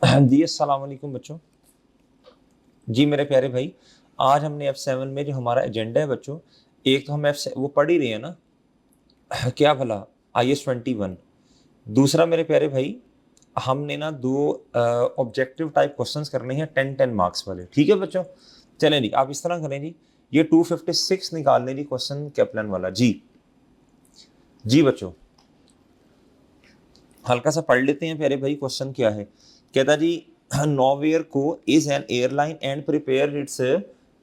जी अस्सलाम वालेकुम बच्चों। जी मेरे प्यारे भाई, आज हमने F7 में जो हमारा एजेंडा है बच्चों, एक तो हम F वो पढ़ ही रहे हैं ना क्या भला IS-21। दूसरा मेरे प्यारे भाई, हमने ना दो ऑब्जेक्टिव टाइप क्वेश्चंस करने हैं 10-10 मार्क्स वाले। ठीक है बच्चों, चलें जी। आप इस तरह करें जी, ये 256 निकाल लें जी क्वेश्चन कैप्लन वाला। जी जी बच्चों, हल्का सा पढ़ लेते हैं प्यारे भाई। क्वेश्चन क्या है, कहता जी नॉवेयर को is an airline and prepare it's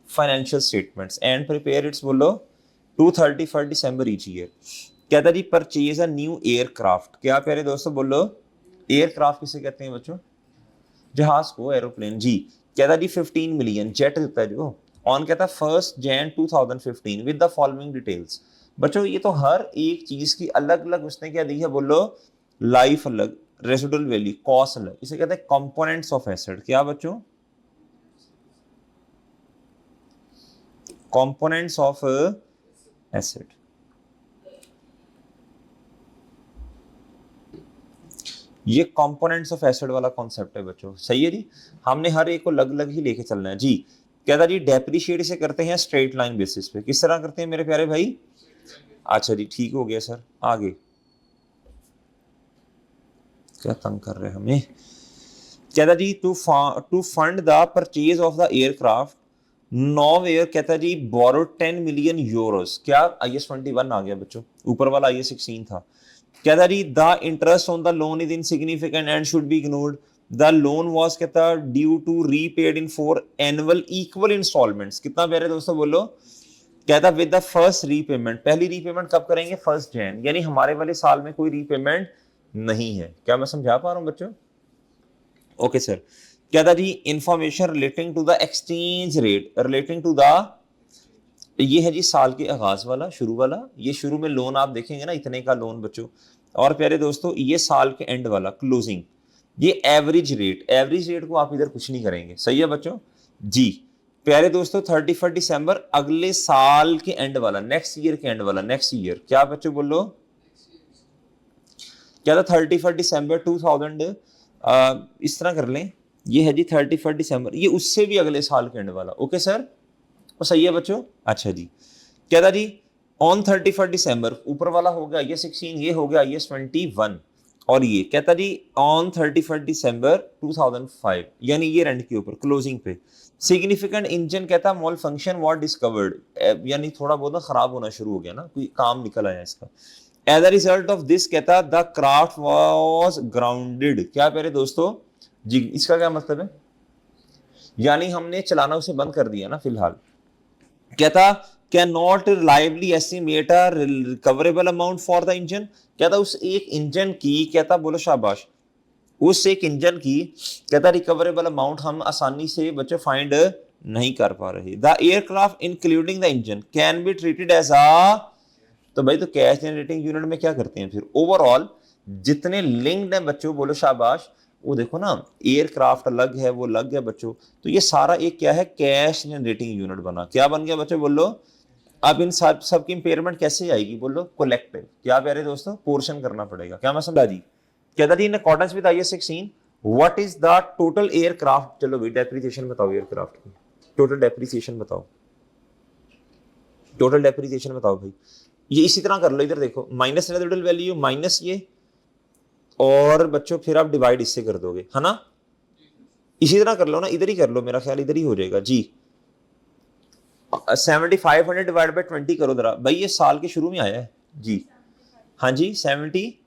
financial statements and prepare it's बोलो टू 31 दिसंबर ईच ईयर। कहता जी परचेज अ न्यू एयरक्राफ्ट। क्या प्यारे दोस्तों बोलो, एयरक्राफ्ट किसे कहते हैं बच्चों? जहाज को, एरोप्लेन। जी कहता जी 15 मिलियन जेट होता है जो ऑन, कहता 1 जनवरी 2015 विद द फॉलोइंग डिटेल्स। बच्चों ये तो हर एक चीज की अलग अलग उसने क्या दी है बोलो, लाइफ अलग, रेसिडुअल वैल्यू, कॉस्ट अलग। इसे कहते हैं कंपोनेंट्स ऑफ एसेट। क्या बच्चों? Components of asset. ये कंपोनेंट्स ऑफ एसेट वाला कॉन्सेप्ट है बच्चों, सही है जी। हमने हर एक को अलग अलग ही लेके चलना है जी। कहता जी डेप्रिशिएट इसे करते हैं स्ट्रेट लाइन बेसिस पे। किस तरह करते हैं मेरे प्यारे भाई? अच्छा जी, ठीक हो गया सर। आगे क्या तंग कर रहे हैं हमें। कहता जी to fund the purchase of the aircraft nowhere, कहता जी बोरो 10 मिलियन यूरोस। क्या IS-21 आ गया बच्चों, ऊपर वाला IS-16 था। कहता जी the interest on the loan is insignificant and should be ignored. The loan was कहता due to repaid in 4 annual equal installments. कितना प्यारे दोस्तों बोलो, कहता विद द फर्स्ट रीपेमेंट। पहली रीपेमेंट कब करेंगे? 1 जनवरी, यानी हमारे वाले साल में कोई रीपेमेंट नहीं है। क्या मैं समझा पा रहा हूं बच्चों? Okay sir. कहता जी information relating to the exchange rate relating to the, ये है जी साल के आगाज वाला, शुरू वाला। ये शुरू में लोन आप देखेंगे ना, इतने का लोन बच्चों। और प्यारे दोस्तों ये साल के एंड वाला क्लोजिंग। ये एवरेज रेट, एवरेज रेट को आप इधर कुछ नहीं करेंगे, सही है बच्चों जी। प्यारे दोस्तों 31 दिसंबर अगले साल के एंड वाला, नेक्स्ट ईयर के एंड वाला, नेक्स्ट ईयर। क्या बच्चों बोलो, क्या था 31 दिसंबर 2000, इस तरह कर लें। ये है जी 31 दिसंबर, ये उससे भी अगले साल के एंड वाला। ओके सर, वो सही है बच्चों। अच्छा जी, क्या था जी ऑन 31 दिसंबर, ऊपर वाला हो गया IS-16, ये हो गया IS-21। और ये कहता जी ऑन 31 दिसंबर 2005, यानी ये रेंट के ऊपर क्लोजिंग पे सिग्निफिकेंट इंजन कहता मॉल फंक्शन वॉट डिस्कवर्ड, यानी थोड़ा बहुत खराब होना शुरू हो गया ना, कोई काम निकल आया इसका। As a result of this कहता द क्राफ्ट वॉज ग्राउंडेड। क्या प्यारे दोस्तों जी, इसका क्या मतलब है? यानी हमने चलाना उसे बंद कर दिया ना फिलहाल। कहता can not reliably estimate a recoverable amount for the engine. कहता उस एक इंजन की, कहता बोलो शाबाश, उस एक इंजन की कहता रिकवरेबल अमाउंट हम आसानी से बच्चे फाइंड नहीं कर पा रहे। The aircraft including the engine can be treated as a, तो भाई तो कैश जनरेटिंग यूनिट में क्या करते हैं फिर? ओवरऑल जितने लिंक्ड हैं बच्चों बोलो शाबाश, वो देखो ना, एयरक्राफ्ट अलग है, वो अलग है बच्चों। तो ये सारा एक क्या है, कैश जनरेटिंग यूनिट बना। क्या बन गया बच्चों बोलो? अब इन सब की इंपेयरमेंट कैसे आएगी बोलो? कलेक्टिव। क्या प्यारे दोस्तों, पोर्शन करना पड़ेगा। क्या मैं समझा जी? कहता जी in accordance with IS-16 what is the total aircraft. चलो भाई डेप्रिसिएशन बताओ एयरक्राफ्ट की, टोटल डेप्रिसिएशन बताओ, टोटल डेप्रिसिएशन बताओ भाई। ये इसी तरह कर लो, इधर देखो, माइनस रेसिडुअल वैल्यू माइनस ये, और बच्चों फिर आप डिवाइड इससे कर दोगे, है ना? इसी तरह कर लो ना, इधर ही कर लो, मेरा ख्याल इधर ही हो जाएगा जी। 7500 डिवाइड बाई 20 करो जरा भाई, ये साल के शुरू में आया है जी। हाँ जी 70,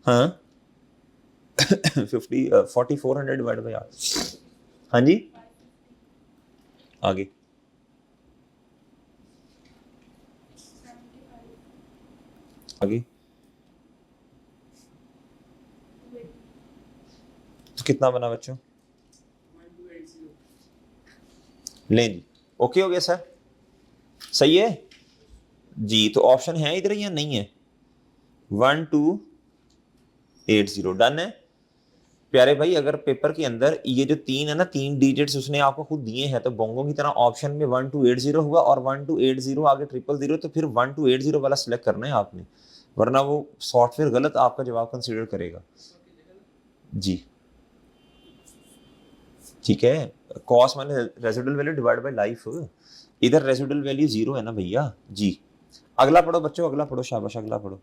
हाँ 4400 डिवाइड बाई 8। हाँ जी आगे, आगे तो कितना बना बच्चों? ले जी, ओके हो गया सर, सही है जी। तो ऑप्शन है इधर या नहीं है? 1280 डन है प्यारे भाई। अगर पेपर के अंदर ये जो तीन है ना, 3 डिजिट्स उसने आपको खुद दिए हैं, तो बोंगो की तरह ऑप्शन में 1280 हुआ और 1280 आगे 000, तो फिर 1280 वाला सिलेक्ट करना है आपने, वरना वो सॉफ्टवेयर गलत आपका जवाब कंसीडर करेगा जी। ठीक है, कॉस्ट माने residual value divide by life, इधर रेसिडुअल वैल्यू 0 है ना भैया जी। अगला पढ़ो बच्चों, अगला पढ़ो, शाबाश अगला पढ़ो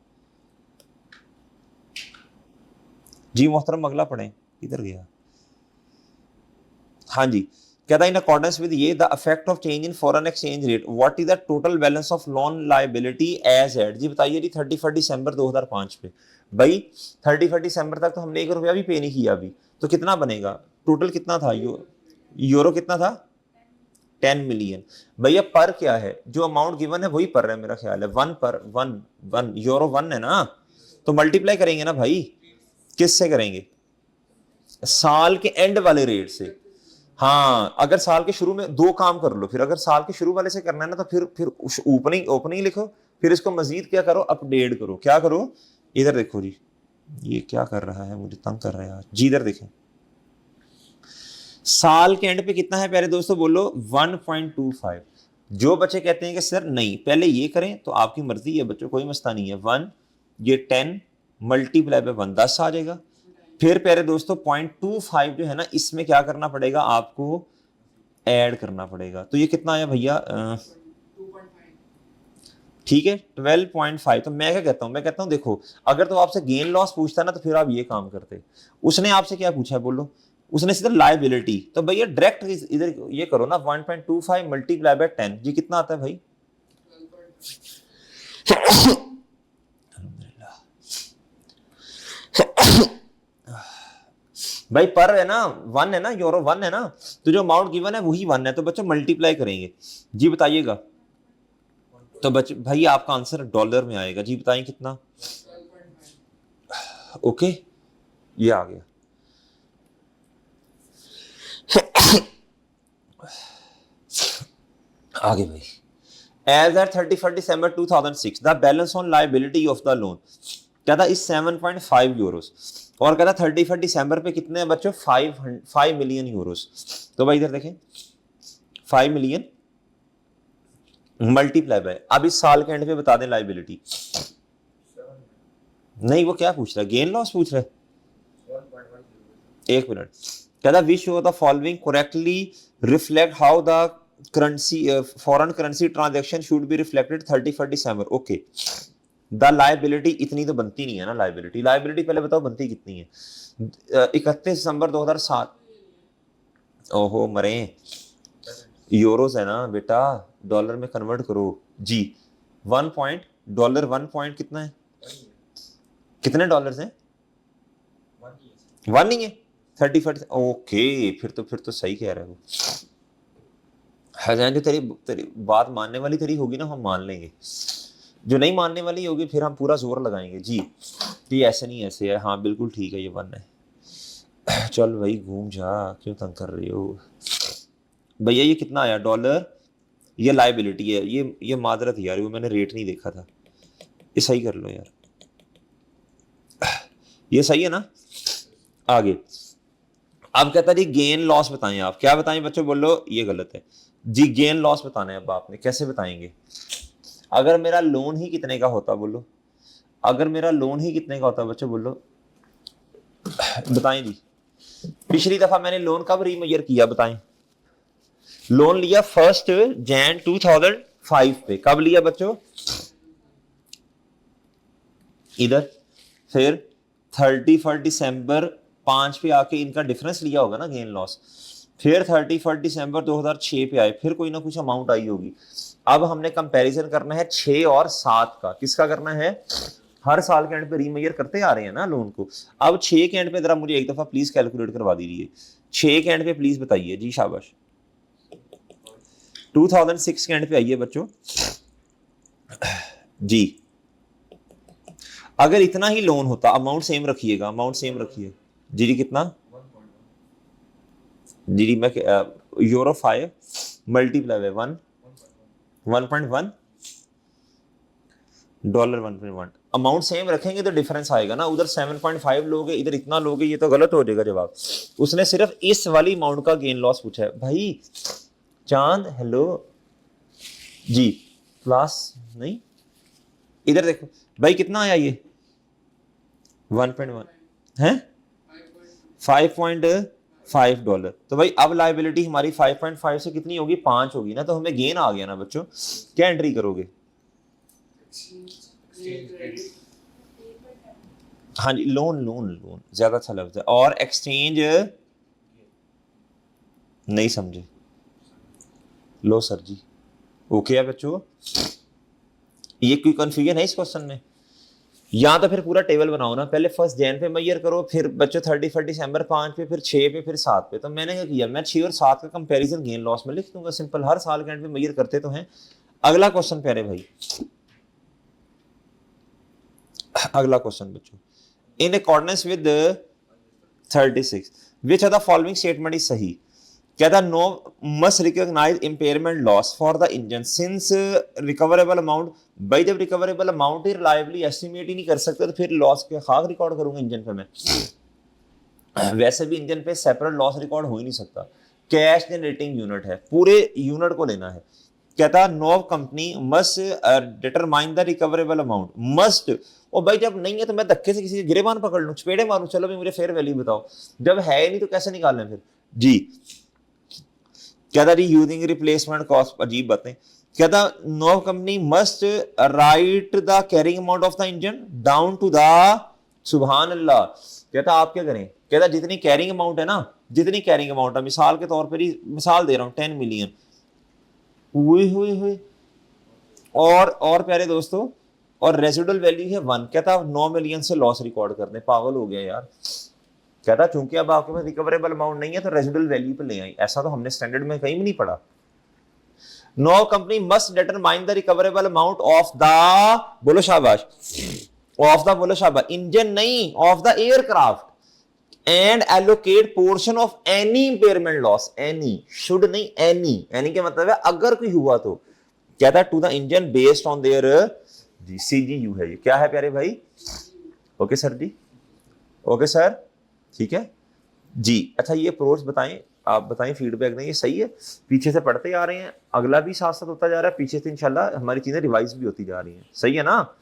जी मोहतरम, अगला पढ़ें, किधर गया, हाँ जी। कहता इन अकॉर्डेंस विद ये the effect of change in foreign exchange rate, what is the total balance of loan liability as at, जी बताइए जी 31 दिसंबर 2005 पे। भाई 31 दिसंबर तक तो हमने 1 रुपया भी पे नहीं किया अभी, तो कितना बनेगा टोटल, कितना था यूरो कितना था 10 मिलियन। भैया पर क्या है, जो अमाउंट गिवन है वही पर है मेरा ख्याल है, 1 पर 1 यूरो 1 है ना, तो मल्टीप्लाई करेंगे ना भाई, किससे करेंगे, साल के एंड वाले रेट से। हाँ अगर साल के शुरू में दो काम कर लो, फिर अगर साल के शुरू वाले से करना है ना, तो फिर ओपनिंग ओपनिंग लिखो, फिर इसको मजीद क्या करो, अपडेट करो, क्या करो, इधर देखो जी, ये क्या कर रहा है, मुझे तंग कर रहा है यार जी, इधर देखें, साल के एंड पे कितना है प्यारे दोस्तों, बोलो 1.25। जो बच्चे कहते हैं कि सर नहीं पहले ये करें, तो आपकी मर्जी है बच्चों, कोई मसला नहीं है, 1 ये 10 मल्टीप्लाई बाय 1 10 आ जाएगा। फिर प्यारे दोस्तों 0.25 जो है ना, इसमें क्या करना पड़ेगा आपको, ऐड करना पड़ेगा, तो ये कितना आया भैया, ठीक है 12.5। तो मैं क्या कहता हूं, मैं कहता हूं देखो, अगर तो आपसे गेन लॉस पूछता ना, तो फिर आप ये काम करते, उसने आपसे क्या पूछा है बोलो, उसने सीधा लायबिलिटी, तो भैया डायरेक्ट इधर ये करो ना, 1.25 मल्टीप्लाई बाय 10 जी कितना आता है भाई, भाई पर है ना 1 है ना, यूरो 1 है ना, तो जो अमाउंट गिवन है वही 1 है, तो बच्चों मल्टीप्लाई करेंगे जी, बताइएगा। तो बच्चे भाई आपका आंसर डॉलर में आएगा जी, बताइए कितना, ओके ये आ गया। आगे भाई, as at 31 December 2006 the balance on liability of the loan क्या था, इस 7.5 यूरोस, और कहता 31 दिसंबर पे कितने हैं बच्चों, 5 मिलियन यूरोस। तो भाई इधर देखें 5 मिलियन मल्टीप्लाई बाय, अब इस साल के एंड पे बता दें लायबिलिटी, नहीं वो क्या पूछ रहा है, गेन लॉस पूछ रहा है, एक मिनट, कहता we show the following correctly reflect how the currency foreign currency transaction should be reflected 31 December, okay. The liability इतनी तो बनती नहीं है ना, लायबिलिटी लायबिलिटी पहले बताओ बनती कितनी है, 31 दिसंबर 2007, ओहो मरे, यूरोस है ना बेटा, डॉलर में कन्वर्ट करो जी, 1 पॉइंट डॉलर 1 पॉइंट कितना है, कितने डॉलर्स हैं, 1 नहीं है 31, ओके फिर तो सही कह रहे हो, जो तेरी बात मानने वाली तेरी होगी ना हम मान लेंगे, जो नहीं मानने वाली होगी फिर हम पूरा जोर लगाएंगे जी, कि ऐसे नहीं ऐसे है, हाँ बिल्कुल ठीक है ये 1 है। चल भाई घूम जा, क्यों तंग कर रही हो भैया, ये कितना आया डॉलर, ये लायबिलिटी है, ये मादरत यार, वो मैंने रेट नहीं देखा था, ये सही कर लो यार, ये सही है ना। आगे अब कहता है जी गेन लॉस बताएं, आप क्या बताएं बच्चों, बोलो ये गलत है जी, गेन लॉस बताना है अब आपने, कैसे बताएंगे, अगर मेरा लोन ही कितने का होता, बोलो अगर मेरा लोन ही कितने का होता बच्चों, बोलो बताएं जी, पिछली दफा मैंने लोन कब रीमेजर किया बताएं, लोन लिया 1 जनवरी 2005 पे, कब लिया बच्चों, इधर, फिर 31 दिसंबर 5 पे आके इनका डिफरेंस लिया होगा ना गेन लॉस, फिर 31 दिसंबर 2006 पे आए, फिर कोई ना कुछ अमाउंट आई होगी। अब हमने कंपैरिजन करना है 6 और 7 का, किसका करना है, हर साल के एंड पे रीमेजर करते आ रहे हैं ना लोन को, अब 6 के एंड पे जरा मुझे एक दफा प्लीज कैलकुलेट करवा दीजिए, 6 के एंड पे प्लीज बताइए जी, शाबाश 2006 के एंड पे आइए बच्चों जी, अगर इतना ही लोन होता, अमाउंट सेम रखिएगा, अमाउंट सेम रखिए जी जी, कितना जी जी, मैं euro 5 multiply by 1.1 dollar 1.1, amount same रखेंगे तो डिफरेंस आएगा ना, उधर 7.5 लोगे इधर इतना लोगे, ये तो गलत हो जाएगा जवाब, उसने सिर्फ इस वाली अमाउंट का गेन लॉस पूछा है भाई। चांद हेलो जी, प्लस नहीं, इधर देखो भाई कितना आया ये 1.1 है 5. $5। तो भाई अब लाइबिलिटी हमारी 5.5 से कितनी होगी, 5 होगी ना, तो हमें गेन आ गया ना बच्चों। क्या एंट्री करोगे? हाँ जी, लोन लोन लोन ज्यादा अच्छा लफ्ज है। और एक्सचेंज नहीं समझे? लो सर जी, ओके है बच्चों। ये कोई कंफ्यूजन है इस क्वेश्चन में? या तो फिर पूरा टेबल बनाओ ना, पहले 1 जैन पे मैयर करो, फिर बच्चों 31 दिसंबर 5 पे, फिर 6 पे, फिर 7 पे। तो मैंने क्या किया, मैं 6 और 7 का कंपैरिजन गेन लॉस में लिख दूंगा, सिंपल। हर साल के एंड पे मैयर करते तो हैं। अगला क्वेश्चन प्यारे भाई, अगला क्वेश्चन बच्चों, in accordance with 36 which are the following statement is सही। क्या था, no must recognise impairment loss for the engine since recoverable amount. भाई जब रिकवरेबल अमाउंट ही रिलायबली एस्टिमेट ही नहीं कर सकते, तो फिर लॉस के खाक रिकॉर्ड करूंगा इंजन पे मैं? वैसे भी इंजन पे सेपरेट लॉस रिकॉर्ड हो ही नहीं सकता। कैश जनरेटिंग यूनिट है, पूरे यूनिट को लेना है। कहता no company must determine the recoverable amount must. और भाई जब नहीं है तो मैं धक्के से किसी के गिरेबान पकड़ लूं, चपेड़े मारूं, चलो भाई मुझे फेयर वैल्यू बताओ। जब है ही नहीं तो कैसे निकालें फिर जी? क्या था यूजिंग रिप्लेसमेंट कॉस्ट, अजीब बातें। क्या था, no company must write the carrying amount of the engine down to the, सुभान अल्लाह। कहता आप क्या करें, कहता जितनी कैरिंग अमाउंट है ना, जितनी कैरिंग अमाउंट है, मिसाल के तौर पर ही मिसाल दे रहा हूं 10 मिलियन, हुई हुई हुई, और प्यारे दोस्तों, और रेसिडुअल वैल्यू है 1। कहता 9 मिलियन से लॉस रिकॉर्ड करने, पागल हो गया यार। कहता चूंकि अब आपके पास रिकवरेबल अमाउंट नहीं है तो रेसिडुअल वैल्यू पे ले आई, ऐसा तो हमने स्टैंडर्ड में कहीं भी नहीं पढ़ा। No company must determine the recoverable amount of the, बोलो शाबाश, ऑफ द, बोलो शाबाश, इंजन नहीं, of the aircraft, and allocate portion of any impairment loss. Any, should नहीं, एनी, एनी के मतलब है अगर कोई हुआ तो। कहता to the engine based on their, जी सीजीयू है ये, क्या है प्यारे भाई? ओके सर जी, ओके सर, ठीक है जी। अच्छा ये अप्रोच बताएं, आप बताएं, फीडबैक दें, ये सही है? पीछे से पढ़ते आ रहे हैं, अगला भी साथ साथ होता जा रहा है, पीछे से इंशाल्लाह हमारी चीजें रिवाइज भी होती जा रही हैं, सही है ना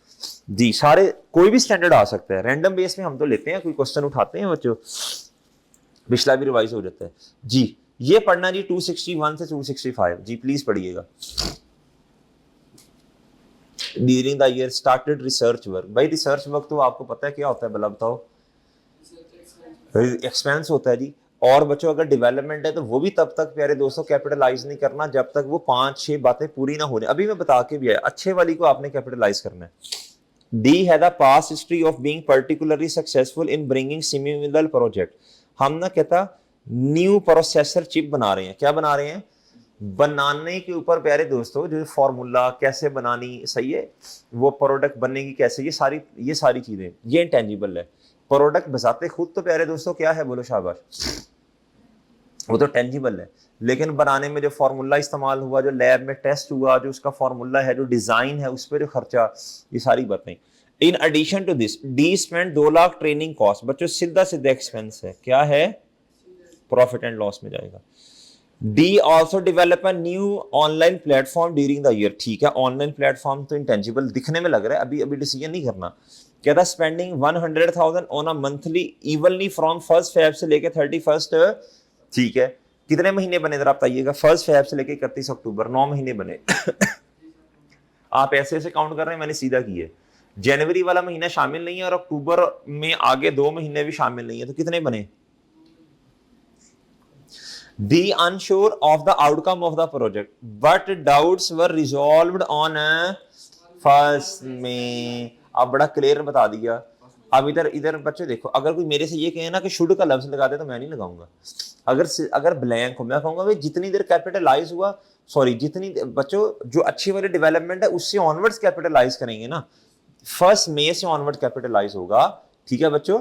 जी? सारे कोई भी स्टैंडर्ड आ सकता है, रैंडम बेस में हम तो लेते हैं, कोई क्वेश्चन उठाते हैं बच्चों, पिछला भी रिवाइज हो जाता है जी। ये पढ़ना जी 261 से 265 जी, प्लीज पढ़िएगा। During the year started research work. भाई रिसर्च वर्क तो आपको पता है क्या होता है, भला बताओ? एक्सपेंस होता है जी। और बच्चों अगर डेवलपमेंट है तो वो भी तब तक प्यारे दोस्तों कैपिटलाइज नहीं करना जब तक वो 5-6 बातें पूरी ना होने। अभी मैं बता के भी आया, अच्छे वाली को आपने कैपिटलाइज करना है। डी है the past history of being particularly successful in bringing similar project. हम ना कहता न्यू प्रोसेसर चिप बना रहे हैं, क्या बना रहे हैं? बनाने के ऊपर प्यारे दोस्तों, जो फॉर्मूला कैसे बनानी, सही है, वो प्रोडक्ट बनने की कैसे, ये सारी चीजें ये इंटेंजिबल है। प्रोडक्ट बसाते खुद तो प्यारे दोस्तों क्या है, बोलो शाबाश, वो तो टेंजिबल है। लेकिन बनाने में जो फॉर्मूला इस्तेमाल हुआ, जो लैब में टेस्ट हुआ, जो उसका फॉर्मूला है, जो डिजाइन है, उस पर जो खर्चा, ये सारी बातें। In addition to this D spend 2 lakh training cost. बच्चों सीधा सीधा एक्सपेंस है, क्या है? प्रॉफिट एंड लॉस में जाएगा। D also develop a new online platform during the year. ठीक है, ऑनलाइन प्लेटफॉर्म तो इंटेंजिबल दिखने में लग रहा है, अभी डिसीजन नहीं करना। कहता spending 100,000 on a monthly evenly from 1 Feb से लेके 31। ठीक है, कितने महीने बने जरा बताइएगा? 1 फेब से लेके 31 अक्टूबर, 9 महीने बने। आप ऐसे ऐसे काउंट कर रहे हैं, मैंने सीधा किया। जनवरी वाला महीना शामिल नहीं है और अक्टूबर में आगे 2 महीने भी शामिल नहीं है, तो कितने बने? Be unsure of the outcome of the project, but doubts were resolved on first में। अब बड़ा क्लियर बता दिया। अब इधर इधर बच्चे देखो, अगर कोई मेरे से ये कहे ना कि शुड का लफ्ज लगा दे तो मैं नहीं लगाऊंगा। अगर ब्लैंक हो, मैं कहूंगा भाई जितनी देर कैपिटलाइज हुआ, सॉरी जितनी बच्चों जो अच्छी वाली डेवलपमेंट है उससे ऑनवर्ड्स कैपिटलाइज करेंगे ना, 1 मई से ऑनवर्ड कैपिटलाइज होगा। ठीक है बच्चों,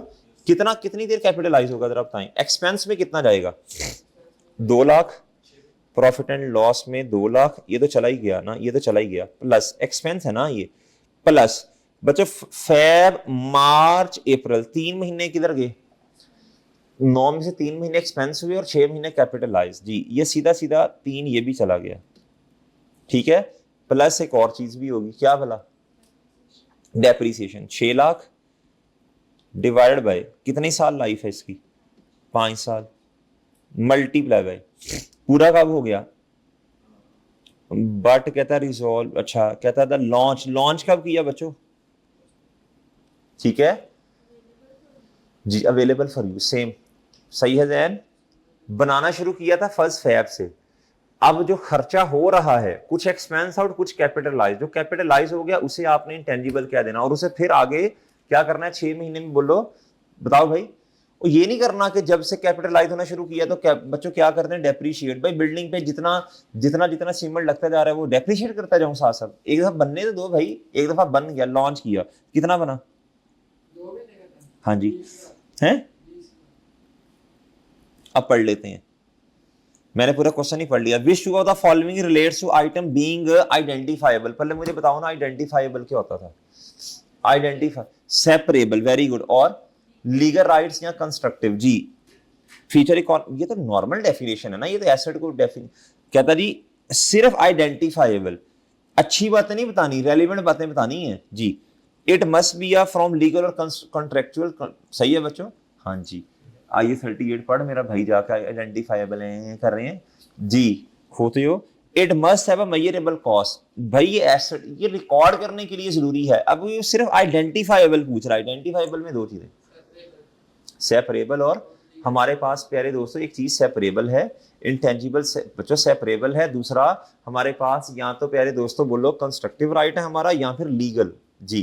कितनी देर कैपिटलाइज होगा जरा बताएं? एक्सपेंस में कितना जाएगा? 2 लाख, प्रॉफिट एंड लॉस में 2 लाख, ये तो चला ही गया ना, ये तो चला ही गया, प्लस एक्सपेंस है ना ये, प्लस बच्चों फेब मार्च अप्रैल 3 महीने किधर गए? 9 में से 3 महीने एक्सपेंस हुए और 6 महीने कैपिटलाइज जी। ये सीधा सीधा 3 ये भी चला गया। ठीक है, प्लस एक और चीज भी होगी, क्या भला? डेप्रीसिएशन। 6 लाख डिवाइडेड बाय कितने साल लाइफ है इसकी? 5 साल। मल्टीप्लाई बाय, पूरा कब हो गया, बट कहता रिजॉल्व, अच्छा कहता था लॉन्च, लॉन्च कब किया बच्चों, ठीक है जी, अवेलेबल फॉर यू, सेम सही है जैन, बनाना शुरू किया था 1 फ़रवरी से। अब जो खर्चा हो रहा है, कुछ एक्सपेंस आउट कुछ कैपिटलाइज, जो कैपिटलाइज हो गया उसे आपने इंटेंजिबल क्या देना, और उसे फिर आगे क्या करना है 6 महीने में, बोलो बताओ भाई। और ये नहीं करना कि जब से कैपिटलाइज होना शुरू किया तो बच्चों क्या करते हैं, डेप्रीशिएट। भाई बिल्डिंग पे जितना जितना जितना सीमेंट लगता जा रहा है वो डेप्रीशिएट करता जाऊं साथ साथ, एक दफा बनने तो दो भाई, एक दफा बन गया, लॉन्च किया, कितना बना, हाँ जी हैं, अब पढ़ लेते हैं, मैंने पूरा क्वेश्चन ही पढ़ लिया। Which two of the following relates to item being identifiable, पहले मुझे बताओ ना आइडेंटिफाइबल क्या होता था, आइडेंटिफाई, सेपरेबल, वेरी गुड, और लीगल राइट्स या कंस्ट्रक्टिव जी, फीचर ये तो नॉर्मल डेफिनेशन है ना, ये तो एसेट को डेफिन कहता जी, सिर्फ आइडेंटिफाइबल, अच्छी बातें नहीं बतानी, रेलिवेंट बातें बतानी है जी। It must be a from legal और कॉन्ट्रेक्चुअल, सही है बच्चों, हाँ जी, आइए 38 पढ़, मेरा भाई जाकर आइडेंटिफाइबल है कर रहे हैं जी, होते हो। It must have a measurable cost, भाई ये एसेट ये रिकॉर्ड करने के लिए जरूरी है। अब ये सिर्फ आइडेंटिफाइबल पूछ रहा है, आइडेंटिफाइबल में दो चीजें, सेपरेबल, और हमारे पास प्यारे दोस्तों एक चीज सेपरेबल है, इंटेंजिबल बच्चों सेपरेबल है, दूसरा हमारे पास या तो प्यारे दोस्तों बोलो कंस्ट्रक्टिव राइट है हमारा, या फिर लीगल जी,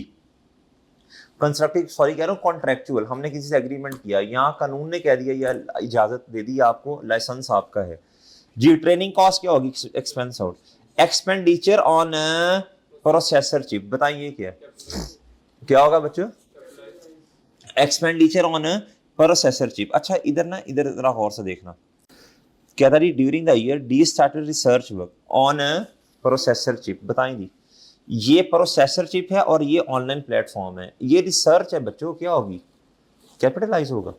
कंस्ट्रक्टिव सॉरी कह रहा हूँ, कॉन्ट्रेक्चुअल, हमने किसी से एग्रीमेंट किया, यहाँ कानून ने कह दिया या इजाजत दे दी आपको, लाइसेंस आपका है जी। ट्रेनिंग कॉस्ट क्या होगी, expense out, expenditure on processor chip, बताइए क्या होगा बच्चों, एक्सपेंडिचर ऑन प्रोसेसर चिप। अच्छा इधर ना, इधर जरा गौर से देखना, क्या था during the year D started research work on processor chip, बताएंगी, ये प्रोसेसर चिप है और ये ऑनलाइन प्लेटफॉर्म है, ये रिसर्च है बच्चों, क्या होगी, कैपिटलाइज होगा,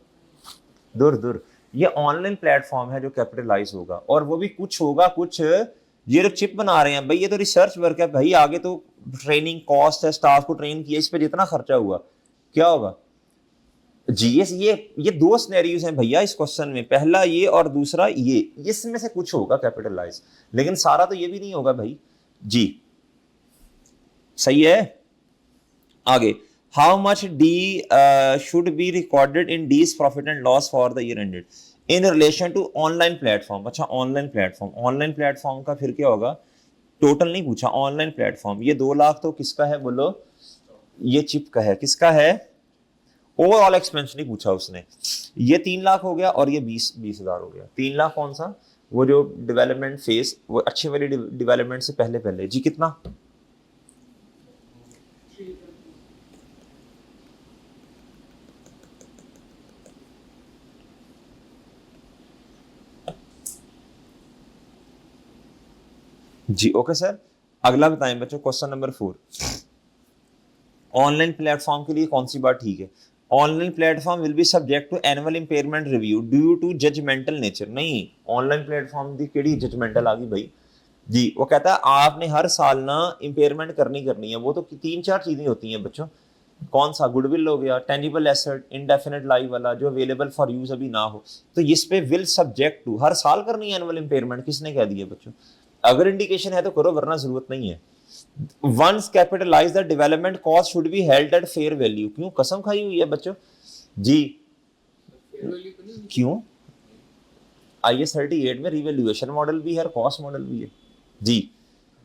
दूर दूर, ये ऑनलाइन प्लेटफॉर्म है जो कैपिटलाइज होगा, और वो भी कुछ होगा, कुछ ये जो चिप बना रहे हैं भाई, ये तो रिसर्च वर्क है भाई, आगे तो ट्रेनिंग कॉस्ट है, स्टाफ को ट्रेन किया, इस पे जितना खर्चा हुआ क्या होगा जीएस। ये दो सिनेरियोज हैं भैया इस क्वेश्चन में, पहला ये और दूसरा ये, इसमें से कुछ होगा कैपिटलाइज, लेकिन सारा तो ये भी नहीं होगा भाई जी, सही है। आगे, how much D should be recorded in D's profit and loss for the year ended in relation to online platform. अच्छा ऑनलाइन प्लेटफॉर्म का फिर क्या होगा, टोटल नहीं पूछा, ऑनलाइन प्लेटफॉर्म, ये 2 लाख तो किसका है बोलो, ये चिप का है, किसका है, ओवरऑल एक्सपेंस नहीं पूछा उसने, ये 3 लाख हो गया और ये 20,000 हो गया। 3 लाख कौन सा, वो जो डेवलपमेंट फेज, वो अच्छे वाली डेवलपमेंट से पहले पहले जी, कितना, जी ओके सर। अगला बताएं बच्चों, क्वेश्चन नंबर 4, ऑनलाइन प्लेटफॉर्म के लिए कौन सी बात ठीक है, online platform will be subject to annual impairment review due to judgmental nature, नहीं ऑनलाइन प्लेटफॉर्म की केड़ी जजमेंटल आ गई भाई जी, वो कहता है आपने हर साल ना इंपेयरमेंट करनी है, वो तो 3-4 चीजें होती हैं बच्चों, कौन सा, गुडविल हो गया, टेंजिबल एसेट, इंडेफिनेट लाइफ वाला जो अवेलेबल फॉर यूज अभी ना हो, तो इस पे विल सब्जेक्ट टू, हर साल करनी है एनुअल इंपेयरमेंट, किसने कह दिया बच्चों, अगर इंडिकेशन है तो करो वरना जरूरत नहीं है। Once capitalise the development cost should be held at fair value, क्यों कसम खाई हुई है बच्चों जी, क्यों, IAS 38 में रिवैल्यूएशन मॉडल भी है और कॉस्ट मॉडल भी है जी।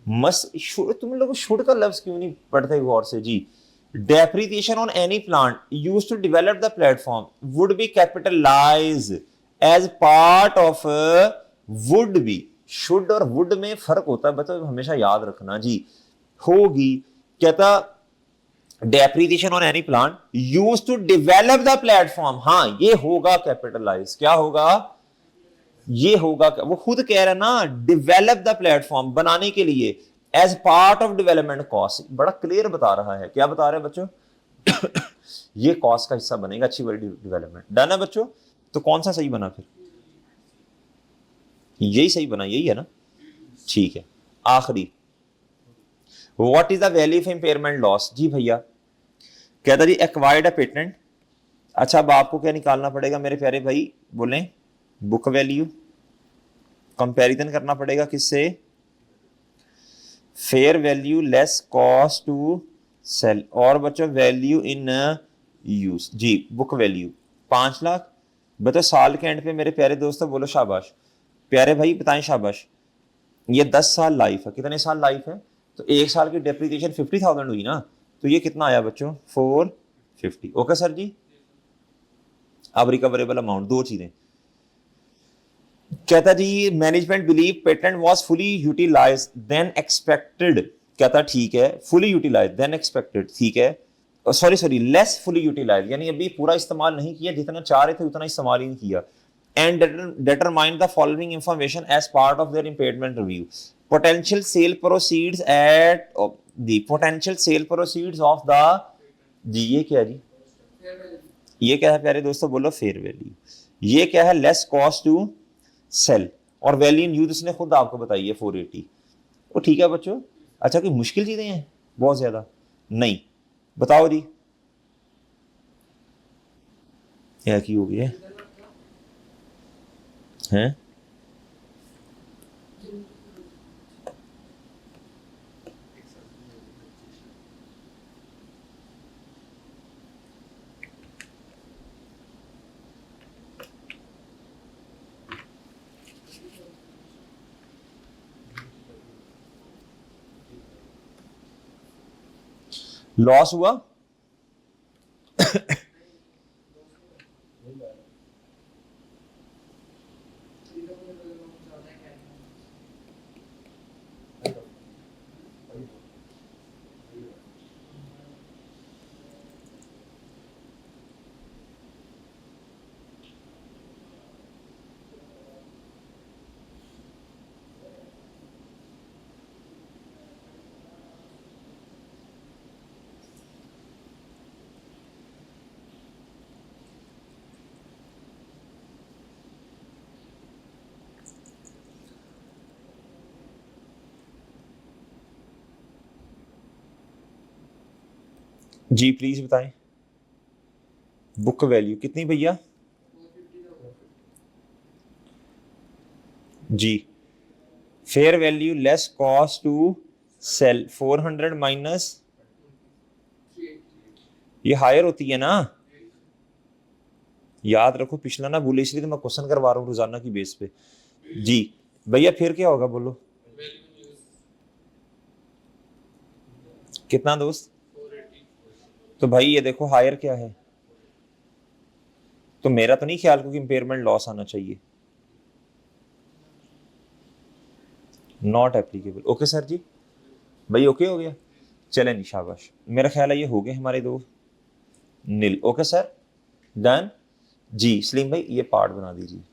मस्ट तुम लोग शुड का लफ्ज क्यों नहीं पढ़ते गौर से जी, depreciation on any plant used to develop the platform would be capitalized as part of would be, should और वुड में फर्क होता है बच्चों, हमेशा याद रखना जी, होगी, कहता depreciation on any plant used to develop the platform, हाँ ये होगा कैपिटलाइज, क्या होगा, ये होगा, वो खुद कह रहा है ना, डेवलप द प्लेटफॉर्म, बनाने के लिए, as part of development cost, बड़ा क्लियर बता रहा है, क्या बता रहे हैं बच्चों ये कॉस्ट का हिस्सा बनेगा, अच्छी बड़ी डेवलपमेंट, डन है बच्चों। तो कौन सा सही बना फिर, यही सही बना, यही है ना, ठीक है। आखिरी, what is the value of impairment loss, जी भैया कहता जी एक्वायर्ड अ पेटेंट, अच्छा अब आपको क्या निकालना पड़ेगा मेरे प्यारे भाई, बोले बुक वैल्यू, कंपैरिजन करना पड़ेगा किससे, fair value less cost to sell, और बच्चों वैल्यू इन यूज। जी बुक वैल्यू 5 लाख। बताओ साल के एंड पे मेरे प्यारे दोस्तों बोलो शाबाश, प्यारे भाई बताएं शाबाश। ये 10 साल लाइफ है, कितने साल लाइफ है, तो 1 साल की डेप्रिसिएशन 50,000 हुई ना, तो ये कितना आया बच्चों 450। ओके सर जी। अब रिकवरेबल अमाउंट, दो चीजें, कहता जी management believe patent was fully utilize then expected, कहता ठीक है फुली यूटिलाइज देन एक्सपेक्टेड, ठीक है, सॉरी लेस फुली यूटिलाइज, यानी अभी पूरा इस्तेमाल नहीं किया, जितना चाह रहे थे उतना इस्तेमाल ही नहीं किया। And determine the following information as part of their impairment review, potential sale proceeds at the potential sale proceeds of the, जी ये क्या है जी, ये क्या है प्यारे दोस्तों बोलो फेयर वैल्यू, ये क्या है लेस कॉस्ट टू सेल, और वैल्यू इन यूज उसने खुद आपको बताई है 480। वो ठीक है बच्चों। अच्छा कोई मुश्किल चीजें हैं बहुत ज्यादा, नहीं, बताओ जी क्या की हो गई है हैं? लॉस हुआ, जी प्लीज बताएं। बुक वैल्यू कितनी भैया, जी fair value less cost to sell 400 minus, ये हायर होती है ना, याद रखो पिछला ना भूले, इसलिए तो मैं क्वेश्चन करवा रहा हूँ रोजाना की बेस पे। जी भैया फिर क्या होगा बोलो, कितना दोस्त, तो भाई ये देखो हायर क्या है, तो मेरा तो नहीं ख्याल को कि इंपेयरमेंट लॉस आना चाहिए, नॉट एप्लीकेबल। ओके सर जी, भाई ओके हो गया, चले नहीं शाबाश, मेरा ख्याल है ये हो गए हमारे दो नील। Okay sir done. जी सलीम भाई ये पार्ट बना दीजिए।